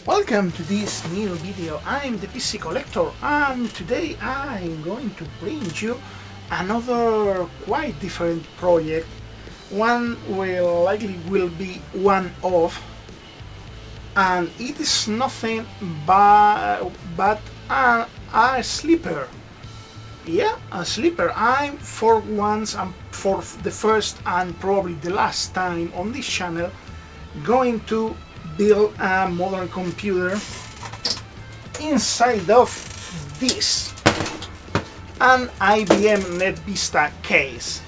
Welcome to this new video. I'm the PC Collector, and today I'm going to bring you another quite different project. One will likely be one-off, and it is nothing but a sleeper. Yeah, a sleeper. I'm for once and for the first and probably the last time on this channel going to build a modern computer inside of this an IBM NetVista case.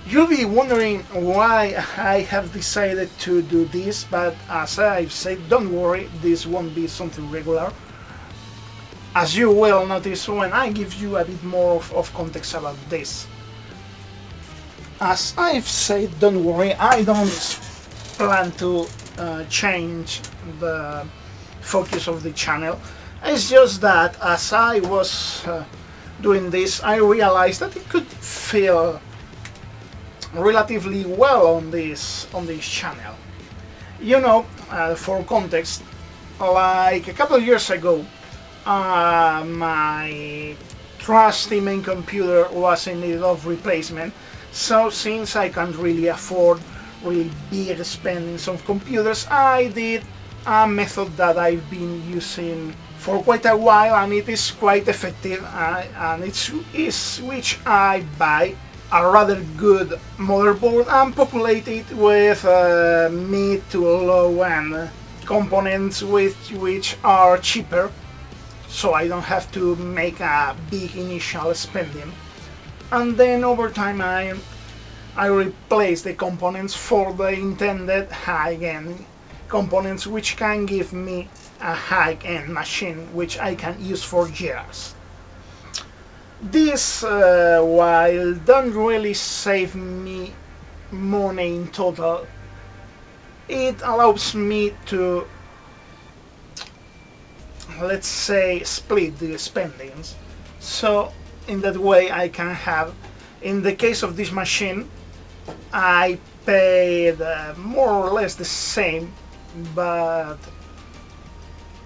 You'll be wondering why I have decided to do this, but as I've said, don't worry, this won't be something regular. As you will notice when I give you a bit more of context about this. As I've said, don't worry, I don't plan to change the focus of the channel. It's just that as I was doing this, I realized that it could feel relatively well on this channel. You know, for context, like a couple of years ago, my trusty main computer was in need of replacement. So since I can't really afford really big spendings on computers, I did a method that I've been using for quite a while, and it is quite effective, and it is which I buy a rather good motherboard and populate it with mid to low end components which are cheaper, so I don't have to make a big initial spending. And then over time I replace the components for the intended high-end components, which can give me a high-end machine which I can use for years. This, while don't really save me money in total, it allows me to, let's say, split the spendings. So in that way I can have, in the case of this machine, I paid more or less the same, but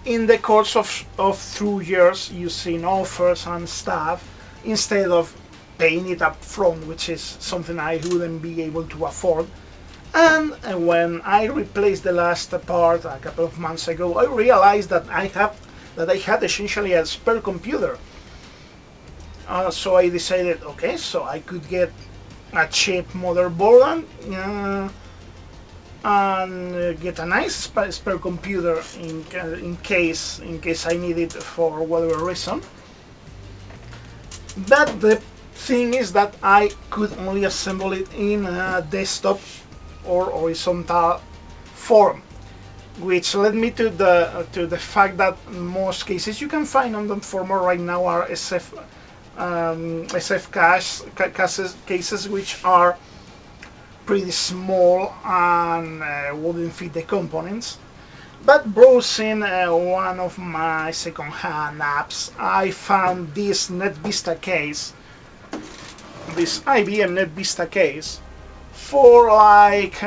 in the course of 2 years using offers and stuff, instead of paying it up front, which is something I wouldn't be able to afford. And when I replaced the last part a couple of months ago, I realized that I had essentially a spare computer. So I decided, okay, so I could get a cheap motherboard and get a nice spare computer in case I need it for whatever reason. But the thing is that I could only assemble it in a desktop or horizontal form, which led me to the fact that most cases you can find on the format right now are SF cases which are pretty small and wouldn't fit the components. But browsing one of my second-hand apps, I found this NetVista case, this IBM NetVista case, for like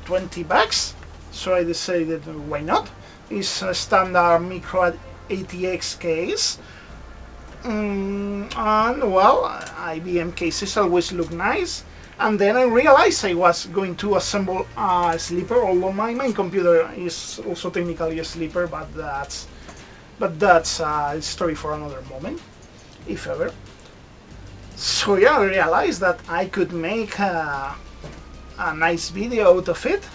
20 bucks. So I decided, why not? It's a standard micro ATX case. And well, IBM cases always look nice. And then I realized I was going to assemble a sleeper, although my main computer is also technically a sleeper, but that's a story for another moment, if ever. So yeah, I realized that I could make a nice video out of it.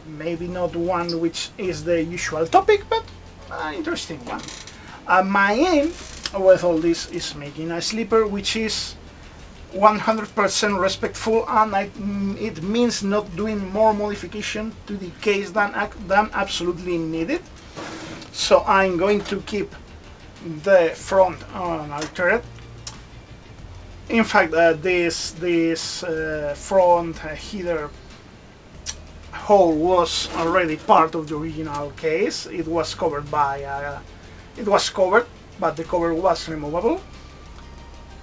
Maybe not one which is the usual topic, but an interesting one. My aim with all this is making a sleeper which is 100% respectful, and it means not doing more modification to the case than absolutely needed. So I'm going to keep the front unaltered. In fact, this front header hole was already part of the original case. It was covered, but the cover was removable.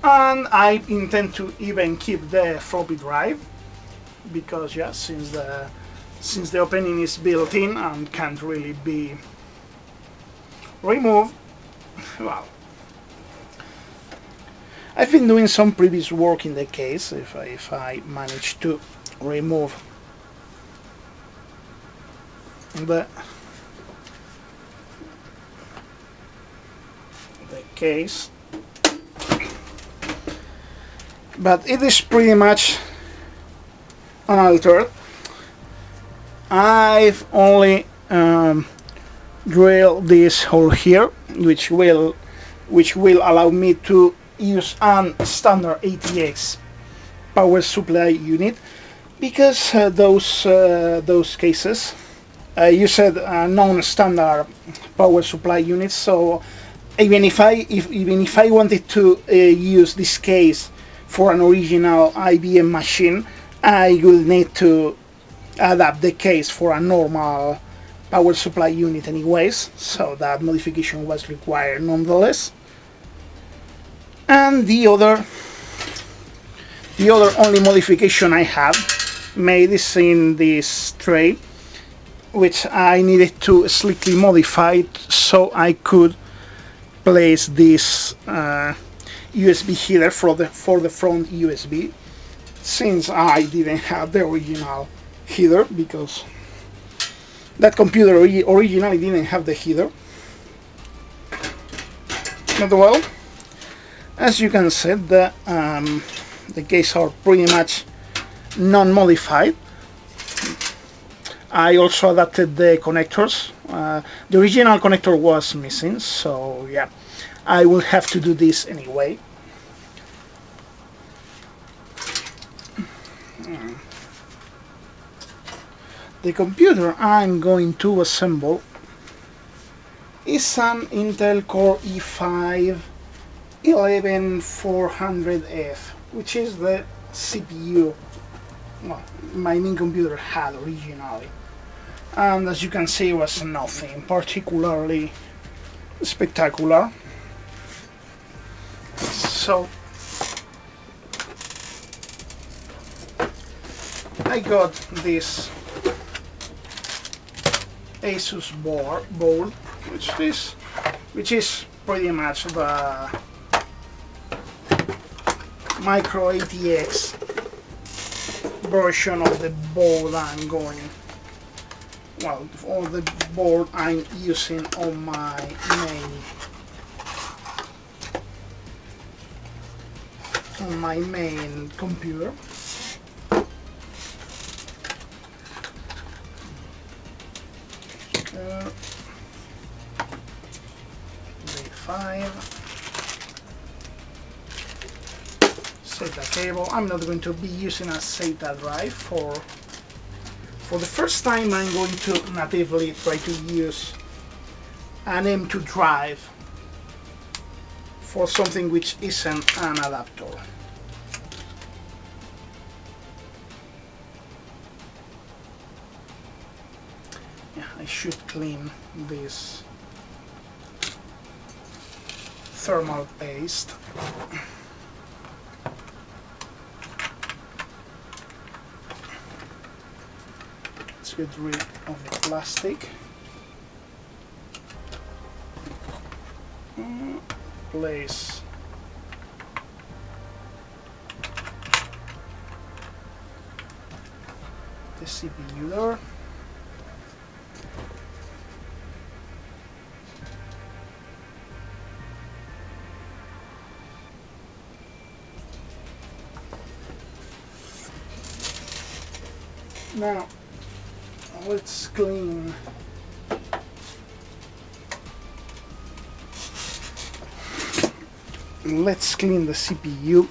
And I intend to even keep the floppy drive. because yeah, since the opening is built in and can't really be removed, well, I've been doing some previous work in the case. If I manage to remove the case, but it is pretty much unaltered. I've only drilled this hole here, which will allow me to use a standard ATX power supply unit, because those cases used non-standard power supply units. So even if I wanted to use this case for an original IBM machine, I will need to adapt the case for a normal power supply unit anyways, so that modification was required nonetheless. And the other only modification I have made is in this tray, which I needed to slightly modify so I could place this USB header for the front USB, since I didn't have the original header, because that computer originally didn't have the header. But well, as you can see, the case are pretty much non-modified. I also adapted the connectors. The original connector was missing, so yeah, I will have to do this anyway. The computer I'm going to assemble is an Intel Core i5 11400F, which is the CPU my main computer had originally. And as you can see, it was nothing particularly spectacular. So I got this Asus board, which is pretty much the micro ATX version of the board I'm going, well, or the board I'm using on my main computer. SATA cable. I'm not going to be using a SATA drive for the first time. I'm going to natively try to use an M2 drive for something which isn't an adapter. Yeah, I should clean this thermal paste. Let's get rid of the plastic. Place the CPU there. Now let's clean the CPU.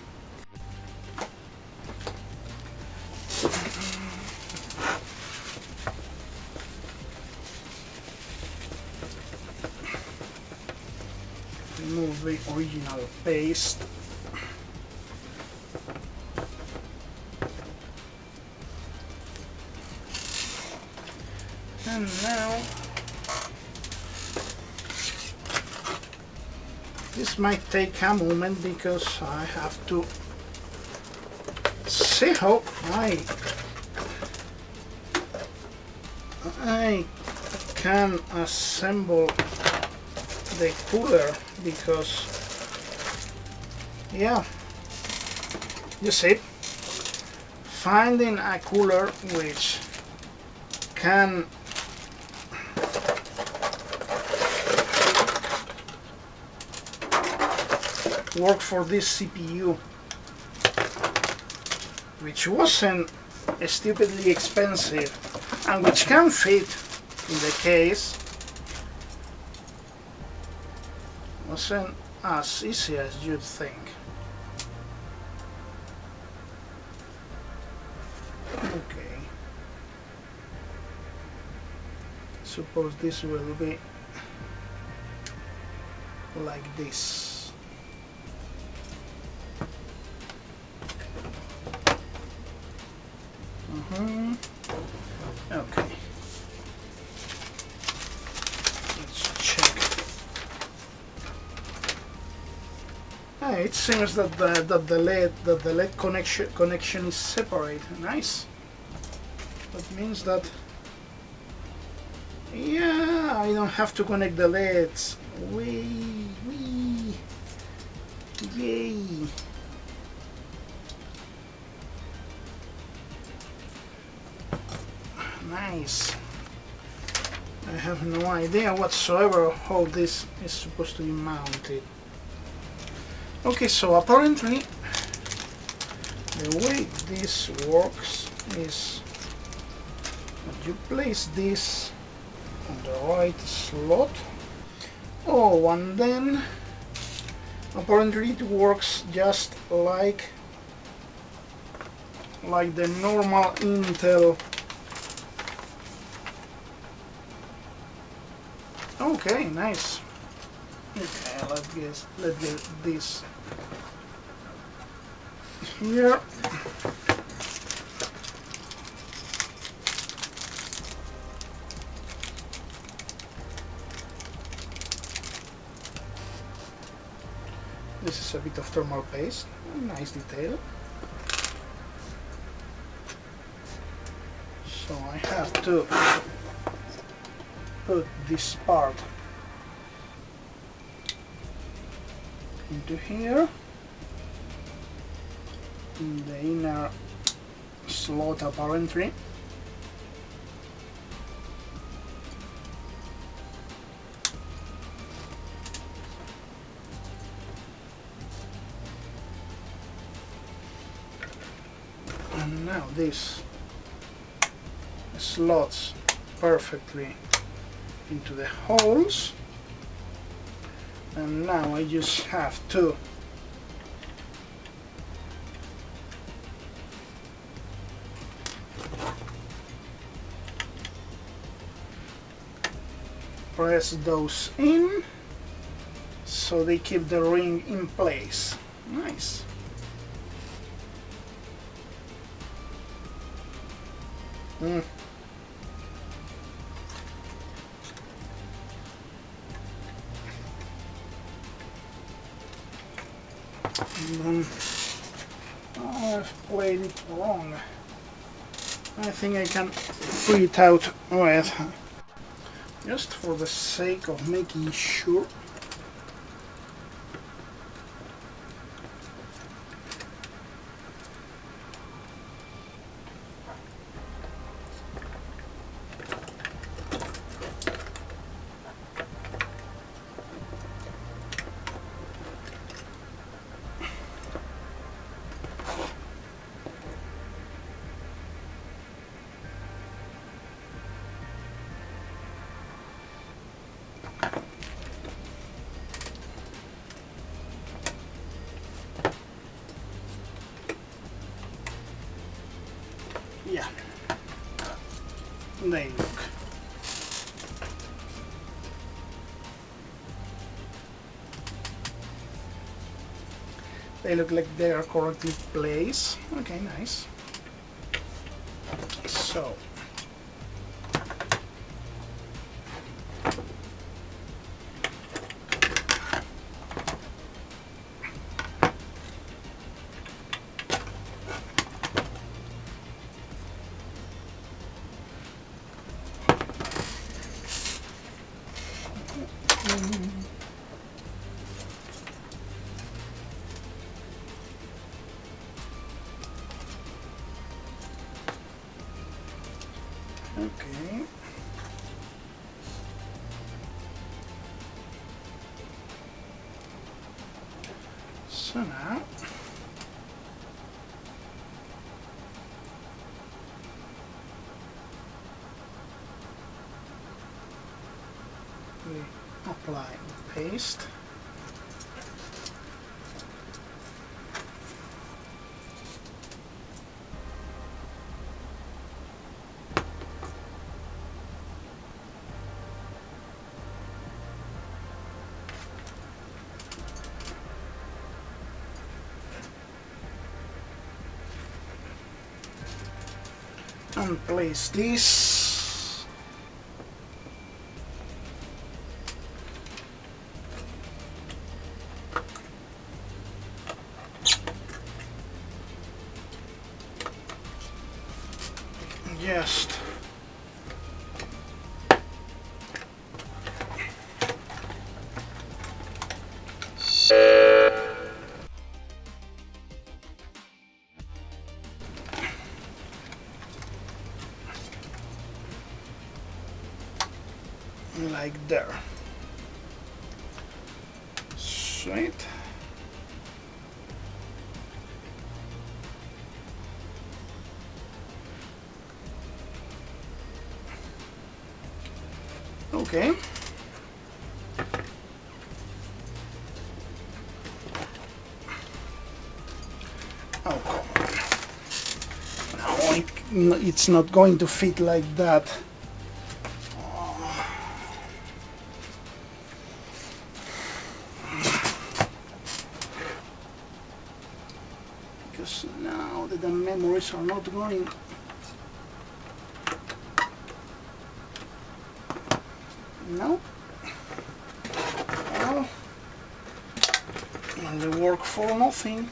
Remove the original paste. And now this might take a moment because I have to see how I I can assemble the cooler because, yeah, you see, finding a cooler which can work for this CPU, which wasn't stupidly expensive and which can fit in the case, wasn't as easy as you'd think. Okay, suppose this will be like this. Okay, let's check. It seems that the LED connection is separate. Nice. That means that, yeah, I don't have to connect the LEDs. Wee, yay. Nice. I have no idea whatsoever how this is supposed to be mounted. Okay, so apparently the way this works is that you place this on the right slot. Oh, and then apparently it works just like the normal Intel. Okay, nice. Okay, let's get this here. This is a bit of thermal paste. Nice detail. So I have to put this part into here in the inner slot apparently. And now this slots perfectly into the holes, and now I just have to press those in so they keep the ring in place. Nice. I've played it wrong. I think I can free it out with, just for the sake of making sure. Yeah, they look. They look like they are correctly placed. Okay, nice. So Okay. So now we apply the paste. And place this just like there. Sweet. Okay. Oh, come on. No, it's not going to fit like that. Because now that the memories are not going. No. Well, and they work for nothing.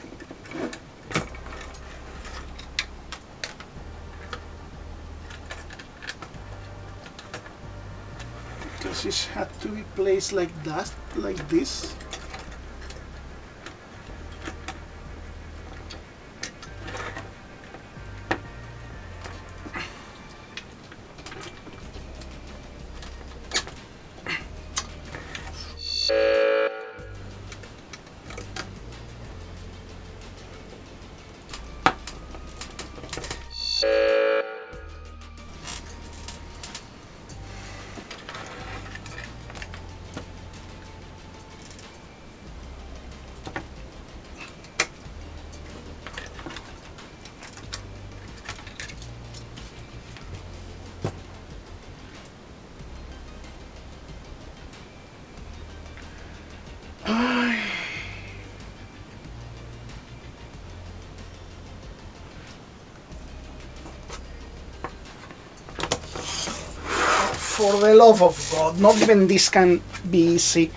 Because it had to be placed like that, like this. For the love of God, not even this can be easy.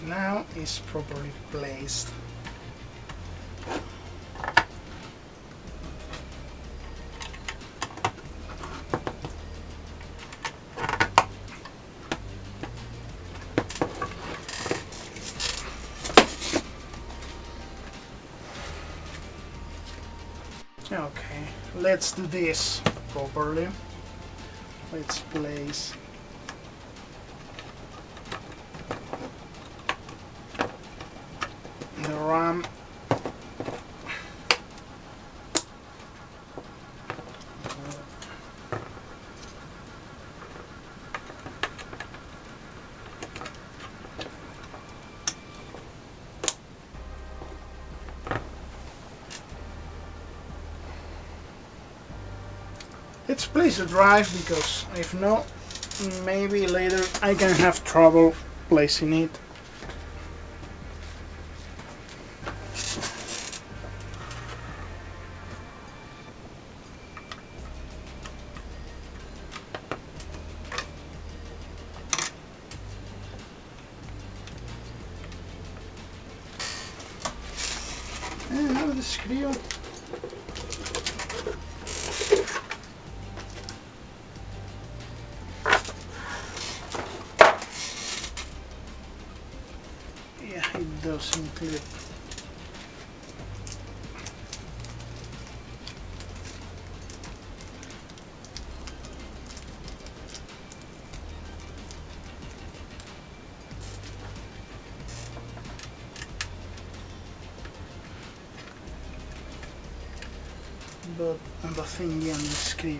Now is properly placed. Okay, let's do this properly. Let's place the RAM. Let's place the drive, because if not, maybe later I can have trouble placing it. And now the screw. Yeah, it doesn't clip. But the thingy and the screw.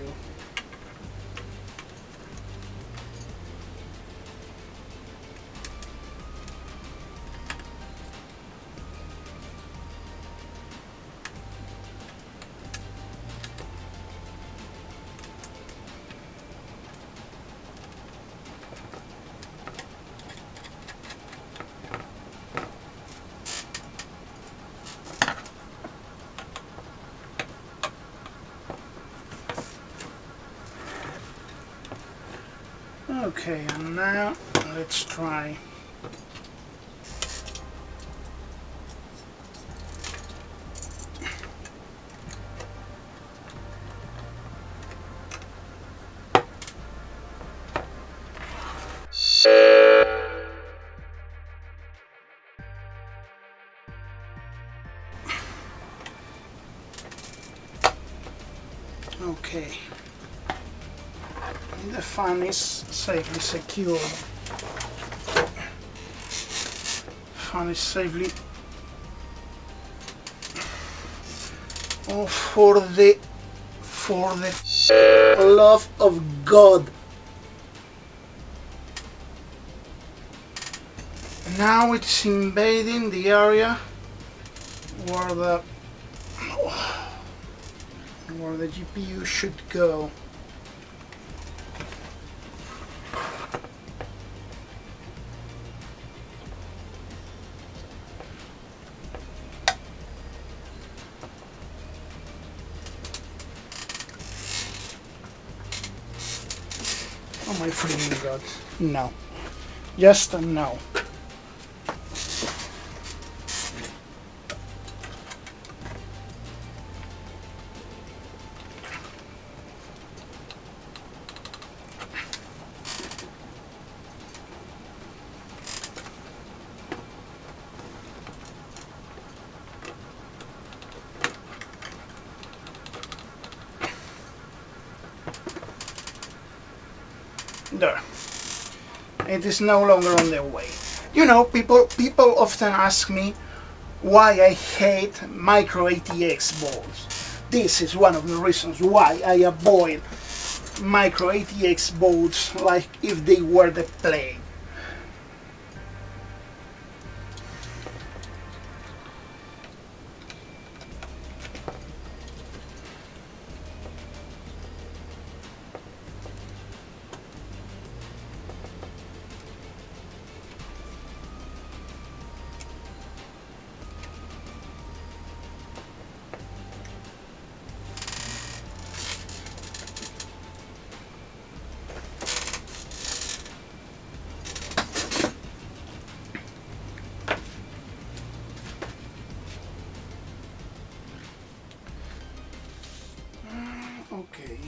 Okay, and now let's try. Okay. The fan is safely secured. Fan is safely. Oh, for the love of God! Now it's invading the area where the GPU should go. Oh my freaking God. No. Just a no. There. It is no longer on the way. You know, people often ask me why I hate micro ATX boards. This is one of the reasons why I avoid micro ATX boards like if they were the plague. Okay.